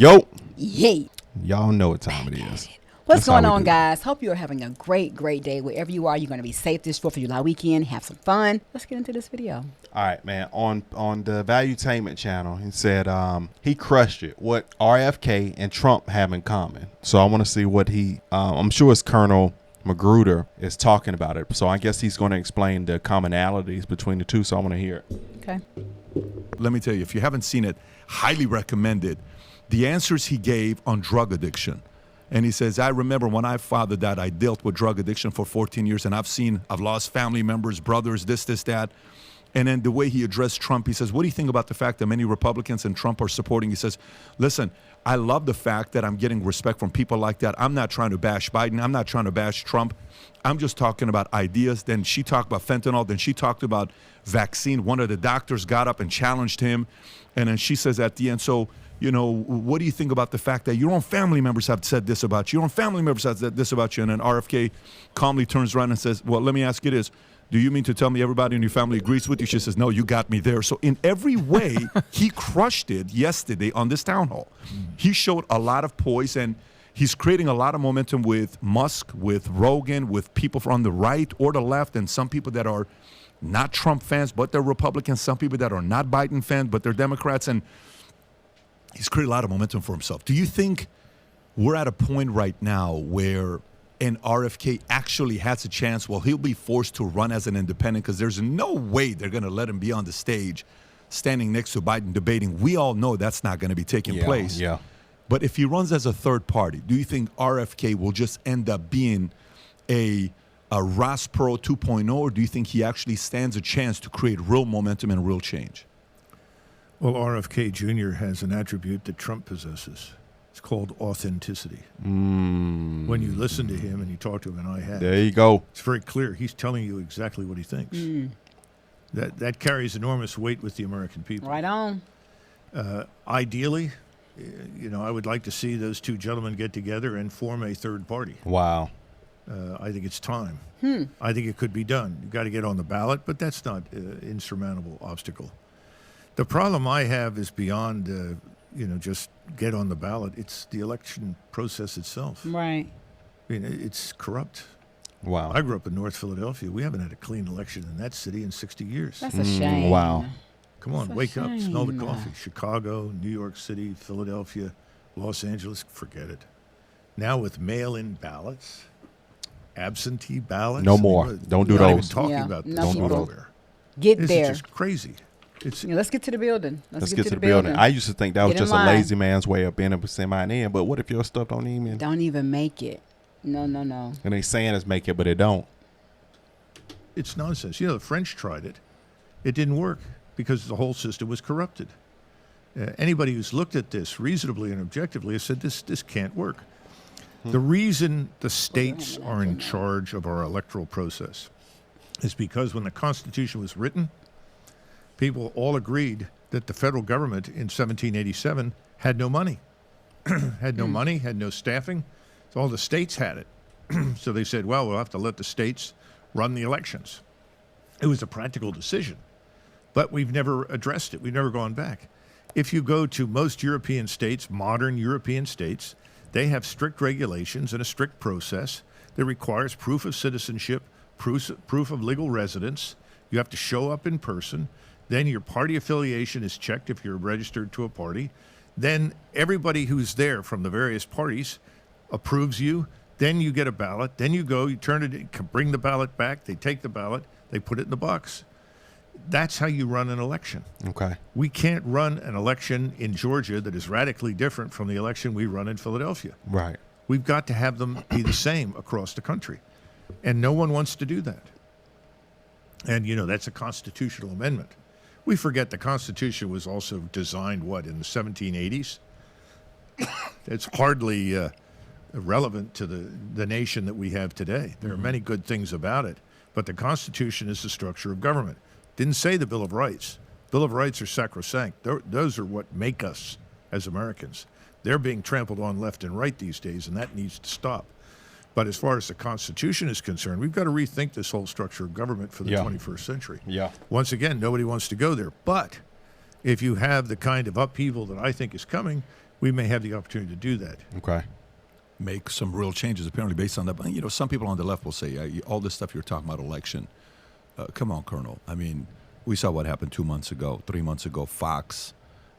Yo. Yay. Y'all know what time it is. What's going on, guys? Hope you are having a great day. Wherever you are, you're going to be safe this 4th of July weekend. Have some fun. Let's get into this video. All right, man. On the Valuetainment channel, he said he crushed it. What RFK and Trump have in common. So I want to see what I'm sure it's Colonel Magruder is talking about it. So I guess he's going to explain the commonalities between the two. So I want to hear it. Okay. Let me tell you, if you haven't seen it, highly recommend it. The answers he gave on drug addiction. And he says, I remember when my father died, I dealt with drug addiction for 14 years, and I've lost family members, brothers, this, that. And then the way he addressed Trump, he says, what do you think about the fact that many Republicans and Trump are supporting? He says, listen, I love the fact that I'm getting respect from people like that. I'm not trying to bash Biden. I'm not trying to bash Trump. I'm just talking about ideas. Then she talked about fentanyl. Then she talked about vaccine. One of the doctors got up and challenged him. And then she says at the end, so, you know, what do you think about the fact that your own family members have said this about you? Your own family members have said this about you. And then RFK calmly turns around and says, well, let me ask you this. Do you mean to tell me everybody in your family agrees with you? She says, no, you got me there. So in every way, he crushed it yesterday on this town hall. He showed a lot of poise, and he's creating a lot of momentum with Musk, with Rogan, with people from the right or the left, and some people that are not Trump fans, but they're Republicans, some people that are not Biden fans, but they're Democrats, and he's created a lot of momentum for himself. Do you think we're at a point right now where an RFK actually has a chance? Well, he'll be forced to run as an independent because there's no way they're going to let him be on the stage standing next to Biden debating. We all know that's not going to be taking place. Yeah. But if he runs as a third party, do you think RFK will just end up being a Ross Perot 2.0, or do you think he actually stands a chance to create real momentum and real change? Well, RFK Jr. has an attribute that Trump possesses. It's called authenticity. When you listen to him and you talk to him, and I have, There you go. it's very clear. He's telling you exactly what he thinks. That carries enormous weight with the American people. Right on. Ideally, I would like to see those two gentlemen get together and form a third party. Wow. I think it's time. I think it could be done. You've got to get on the ballot, but that's not an insurmountable obstacle. The problem I have is beyond, just get on the ballot. It's the election process itself. Right. I mean, it's corrupt. Wow. I grew up in North Philadelphia. We haven't had a clean election in that city in 60 years. That's a shame. Wow. Come on, That's a wake up, smell the shame. coffee. Chicago, New York City, Philadelphia, Los Angeles, forget it. Now with mail-in ballots, absentee ballots. No more. Don't do we're not those. even talking Yeah, about no this Don't do those. everywhere. Get This there. is just crazy. It's Yeah, let's get to the building. Let's get to the building. I used to think that was Get in just a line. lazy man's way of being able to send mine in. But what if your stuff don't even? Don't even make it. No. And they saying it's make it, but it don't. it's nonsense. The French tried it. It didn't work because the whole system was corrupted. Anybody who's looked at this reasonably and objectively has said this can't work. The reason the states are in charge of our electoral process is because when the Constitution was written, people all agreed that the federal government in 1787 had no money. Had no money, had no staffing. So all the states had it. So they said, well, we'll have to let the states run the elections. It was a practical decision, but we've never addressed it. We've never gone back. If you go to most European states, modern European states, they have strict regulations and a strict process that requires proof of citizenship, proof of legal residence. You have to show up in person. Then your party affiliation is checked if you're registered to a party. Then everybody who's there from the various parties approves you. Then you get a ballot. Then you go, you turn it in, bring the ballot back. They take the ballot. They put it in the box. That's how you run an election. Okay. We can't run an election in Georgia that is radically different from the election we run in Philadelphia. Right. We've got to have them be the same across the country. And no one wants to do that. And, that's a constitutional amendment. We forget the Constitution was also designed, in the 1780s? It's hardly relevant to the nation that we have today. There are many good things about it, but the Constitution is the structure of government. Didn't say the Bill of Rights. Bill of Rights are sacrosanct. Those are what make us as Americans. They're being trampled on left and right these days, and that needs to stop. But as far as the Constitution is concerned, we've got to rethink this whole structure of government for the 21st century. Yeah. Once again, nobody wants to go there. But if you have the kind of upheaval that I think is coming, we may have the opportunity to do that. Okay. Make some real changes, apparently, based on that. But, you know, some people on the left will say, all this stuff you're talking about, election, come on, Colonel. I mean, we saw what happened 2 months ago, 3 months ago, Fox,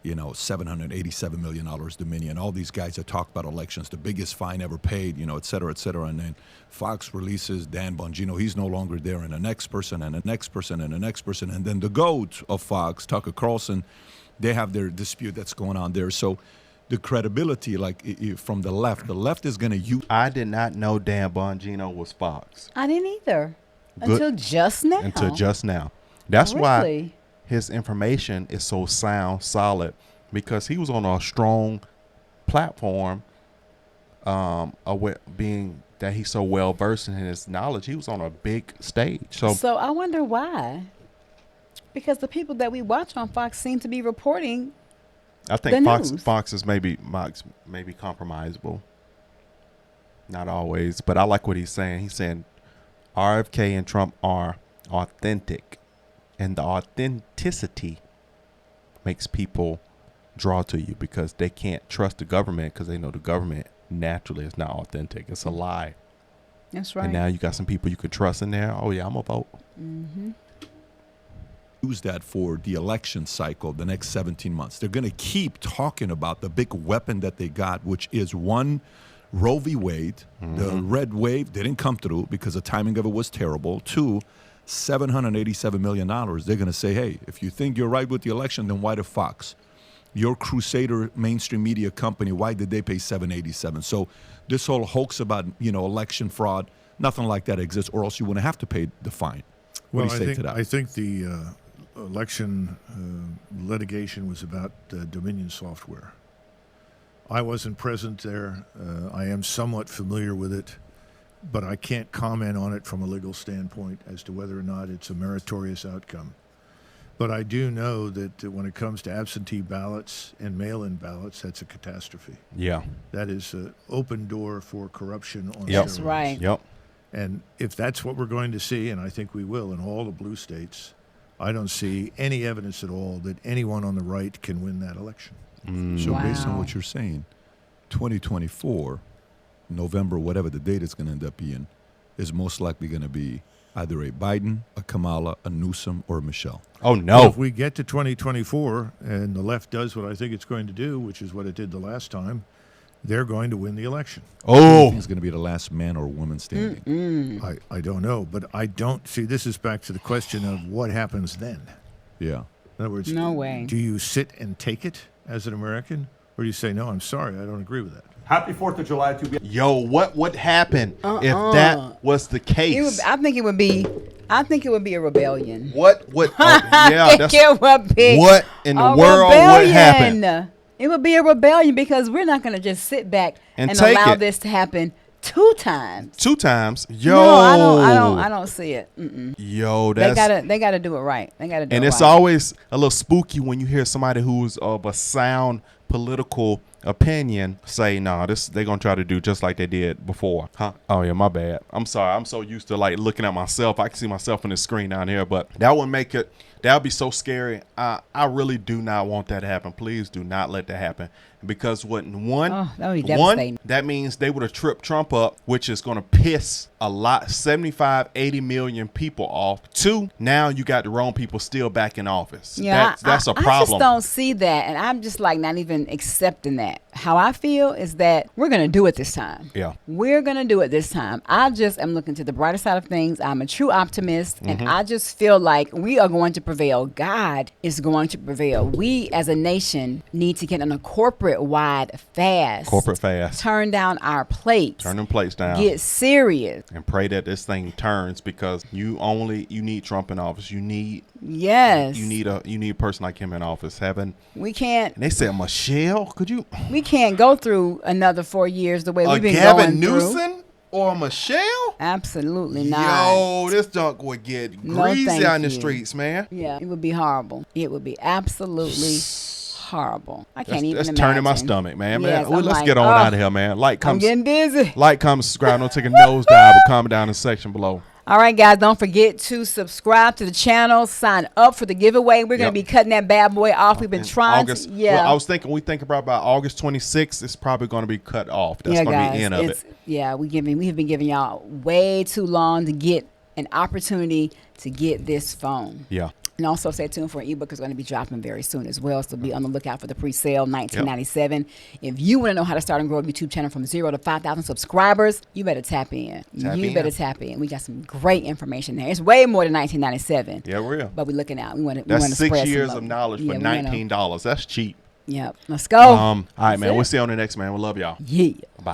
you know, $787 million Dominion, all these guys that talk about elections, the biggest fine ever paid, you know, et cetera, and then Fox releases Dan Bongino, he's no longer there, and the next person, and the next person, and the next person, and then the GOAT of Fox, Tucker Carlson, they have their dispute that's going on there. So the credibility, like from the left is going to use. I did not know Dan Bongino was Fox. I didn't either. Good. Until just now. That's why Really? his information is so sound, solid, because he was on a strong platform. Being that he's so well versed in his knowledge, he was on a big stage. So I wonder why. Because the people that we watch on Fox seem to be reporting. I think the news. Fox is maybe compromisable. Not always, but I like what he's saying. He's saying RFK and Trump are authentic, and the authenticity makes people draw to you because they can't trust the government because they know the government naturally is not authentic. It's a lie. That's right. And now you got some people you could trust in there. Oh yeah, I'm a vote. Mm-hmm. Use that for the election cycle the next 17 months. They're going to keep talking about the big weapon that they got, which is one, Roe v. Wade. The red wave didn't come through because the timing of it was terrible. Two, $787 million. They're going to say, hey, if you think you're right with the election, then why the Fox? Your Crusader mainstream media company, why did they pay $787? So this whole hoax about, you know, election fraud, nothing like that exists, or else you wouldn't have to pay the fine. What do you say to that? I think the election litigation was about Dominion software. I wasn't present there. I am somewhat familiar with it, but I can't comment on it from a legal standpoint as to whether or not it's a meritorious outcome. But I do know that when it comes to absentee ballots and mail-in ballots, that's a catastrophe. Yeah. That is an open door for corruption on Yep. steroids. That's right. Yep. And if that's what we're going to see, and I think we will in all the blue states, I don't see any evidence at all that anyone on the right can win that election. So based on Wow. what you're saying, 2024, November, whatever the date is going to end up being, is most likely going to be either a Biden, a Kamala, a Newsom, or a Michelle. Oh Well, no. if we get to 2024 and the left does what I think it's going to do, which is what it did the last time, they're going to win the election. Who do you Oh. think is going to be the last man or woman standing? I don't know, but I don't see. This is back to the question of what happens then. Yeah. In other words, No way. do you sit and take it as an American, or do you say, no, I'm sorry, I don't agree with that? Happy 4th of July to be. Yo, what would happen if that was the case? I think it would be a rebellion. What would? Yeah, I that's think it would be what in the a world would happen. rebellion. It would be a rebellion because we're not going to just sit back And and take allow it. this to happen 2 times. 2 times. Yo, No, I don't see it. Mm-mm. Yo, They that's gotta do it right. They gotta do and it it's right. always a little spooky when you hear somebody who's of a sound political opinion say, "No, this they're gonna try to do just like they did before." Huh? Oh yeah, my bad. I'm sorry. I'm so used to like looking at myself. I can see myself on the screen down here, but that would make it. That would be so scary. I really do not want that to happen. Please do not let that happen. Because that would be devastating. that means they would have tripped Trump up, which is going to piss a lot, 75, 80 million people off. 2, now you got the wrong people still back in office. Yeah, That's a I problem. just don't see that, and I'm just like not even accepting that. How I feel is that we're gonna do it this time. Yeah. We're gonna do it this time. I just am looking to the brighter side of things. I'm a true optimist, and I just feel like we are going to prevail. God is going to prevail. We as a nation need to get on a corporate-wide fast. Corporate fast. Turn down our plates. Turn them plates down. Get serious. And pray that this thing turns because you need Trump in office. You need Yes. a person like him in office. We can't. And they said, Michelle, could you We can't go through another 4 years the way a we've been Gavin going through. Newsom or Michelle? Absolutely not. Yo, this junk would get No, greasy thank out in the you. streets, man. Yeah, it would be horrible. It would be absolutely horrible. I can't even That's imagine. turning my stomach, man. Yes, Well, I'm let's like, get on oh, out of here, man. I'm getting dizzy. Like, comment, subscribe. Don't take a nosedive, but comment down in the section below. All right, guys, don't forget to subscribe to the channel. Sign up for the giveaway. We're going to be cutting that bad boy off. We've been trying August, to. Yeah. Well, I was thinking, we think about August 26th. It's probably going to be cut off. That's going to be the end of it. Yeah, we have been giving y'all way too long to get an opportunity to get this phone. Yeah. And also stay tuned for an ebook is going to be dropping very soon as well. So be on the lookout for the pre-sale, $19.97. If you want to know how to start and grow a YouTube channel from 0 to 5,000 subscribers, you better tap in. Tap in. We got some great information there. It's way more than $19.97. Yeah, real. But we're looking out. We want to. That's spread 6 years some of knowledge for $19. That's cheap. Yep. Let's go. All right, man. We'll see you on the next, man. We love y'all. Yeah. Bye.